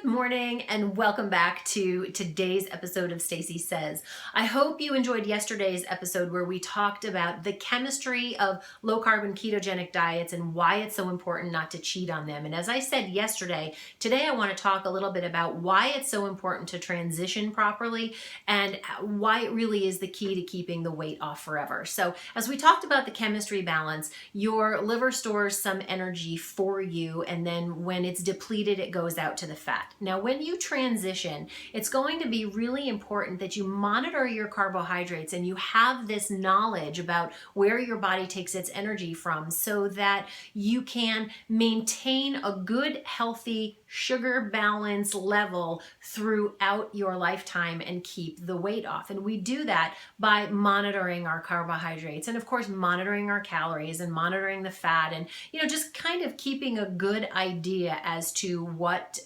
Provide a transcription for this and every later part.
Good morning and welcome back to today's episode of Stacey Says. I hope you enjoyed yesterday's episode where we talked about the chemistry of low carb and ketogenic diets and why it's so important not to cheat on them. And as I said yesterday, today I want to talk a little bit about why it's so important to transition properly and why it really is the key to keeping the weight off forever. So as we talked about the chemistry balance, your liver stores some energy for you, and then when it's depleted, it goes out to the fat. Now, when you transition, it's going to be really important that you monitor your carbohydrates and you have this knowledge about where your body takes its energy from so that you can maintain a good, healthy sugar balance level throughout your lifetime and keep the weight off. And we do that by monitoring our carbohydrates and of course monitoring our calories and monitoring the fat and just kind of keeping a good idea as to what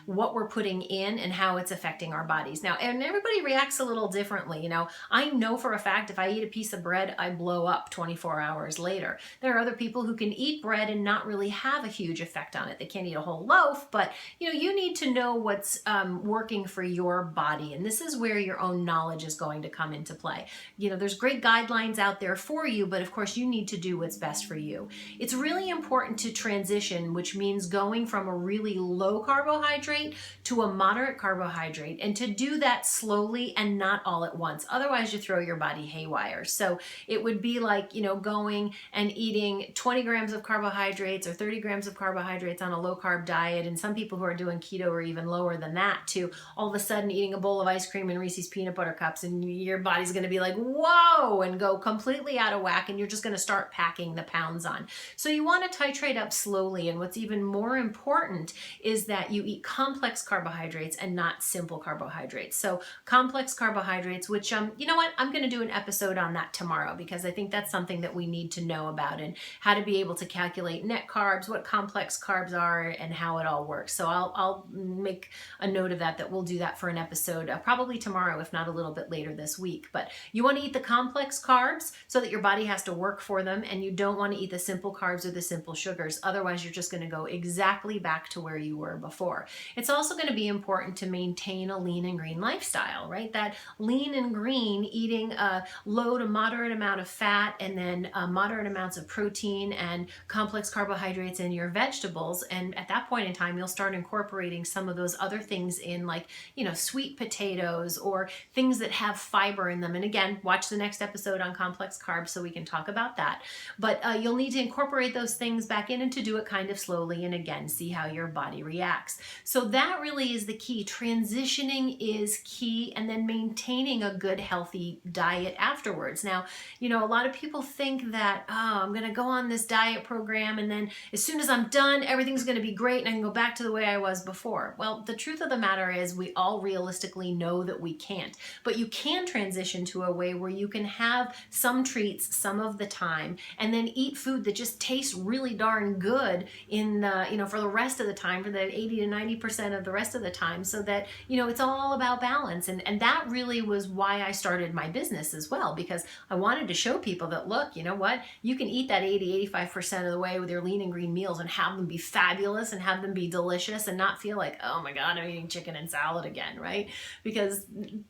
we're putting in and how it's affecting our bodies. Now, and everybody reacts a little differently. I know for a fact if I eat a piece of bread, I blow up 24 hours later. There are other people who can eat bread and not really have a huge effect on it. They can't eat a whole loaf, but you need to know what's working for your body, and this is where your own knowledge is going to come into play. There's great guidelines out there for you, but of course you need to do what's best for you. It's really important to transition, which means going from a really low carbohydrate to a moderate carbohydrate, and to do that slowly and not all at once. Otherwise you throw your body haywire. So it would be like, going and eating 20 grams of carbohydrates or 30 grams of carbohydrates on a low carb diet, and some people who are doing keto or even lower than that, to all of a sudden eating a bowl of ice cream and Reese's peanut butter cups, and your body's going to be like, whoa, and go completely out of whack, and you're just going to start packing the pounds on. So you want to titrate up slowly, and what's even more important is that you eat complex carbohydrates and not simple carbohydrates. So complex carbohydrates, which, you know what, I'm going to do an episode on that tomorrow, because I think that's something that we need to know about, and how to be able to calculate net carbs, what complex carbs are, and how it all works. So I'll make a note of that we'll do that for an episode probably tomorrow, if not a little bit later this week. But you want to eat the complex carbs so that your body has to work for them, and you don't want to eat the simple carbs or the simple sugars. Otherwise, you're just going to go exactly back to where you were before. It's also going to be important to maintain a lean and green lifestyle, right? That lean and green, eating a low to moderate amount of fat, and then moderate amounts of protein and complex carbohydrates in your vegetables. And at that point in time, you'll start incorporating some of those other things in, like, sweet potatoes or things that have fiber in them. And again, watch the next episode on complex carbs so we can talk about that. But you'll need to incorporate those things back in, and to do it kind of slowly, and again, see how your body reacts. So that really is the key. Transitioning is key, and then maintaining a good, healthy diet afterwards. Now, a lot of people think that, oh, I'm going to go on this diet program, and then as soon as I'm done, everything's going to be great and I can go back to the way I was before. Well, the truth of the matter is we all realistically know that we can't, but you can transition to a way where you can have some treats some of the time, and then eat food that just tastes really darn good in the, for the rest of the time, for the 80 to 90% of the rest of the time, so that, it's all about balance. And that really was why I started my business as well, because I wanted to show people that, look, you know what, you can eat that 80-85% of the way with your lean and green meals and have them be fabulous and have them be delicious, and not feel like, oh my God, I'm eating chicken and salad again, right? Because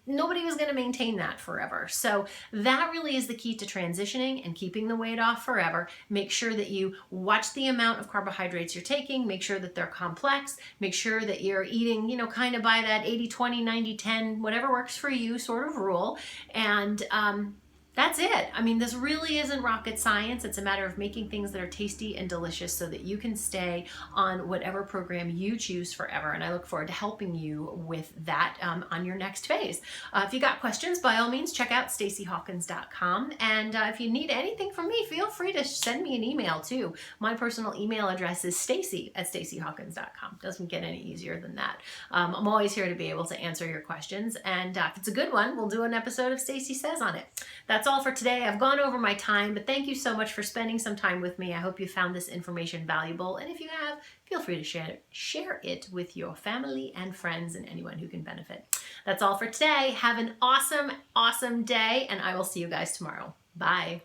nobody was going to maintain that forever. So that really is the key to transitioning and keeping the weight off forever. Make sure that you watch the amount of carbohydrates you're taking, make sure that they're complex, make sure that you're eating, kind of by that 80-20, 90-10, whatever works for you sort of rule. And that's it. I mean, this really isn't rocket science. It's a matter of making things that are tasty and delicious so that you can stay on whatever program you choose forever. And I look forward to helping you with that on your next phase. If you got questions, by all means, check out staceyhawkins.com. And if you need anything from me, feel free to send me an email too. My personal email address is stacey@staceyhawkins.com. Doesn't get any easier than that. I'm always here to be able to answer your questions. And if it's a good one, we'll do an episode of Stacey Says on it. That's all for today. I've gone over my time, but thank you so much for spending some time with me. I hope you found this information valuable, and if you have, feel free to share it with your family and friends and anyone who can benefit. That's all for today. Have an awesome, awesome day, and I will see you guys tomorrow. Bye.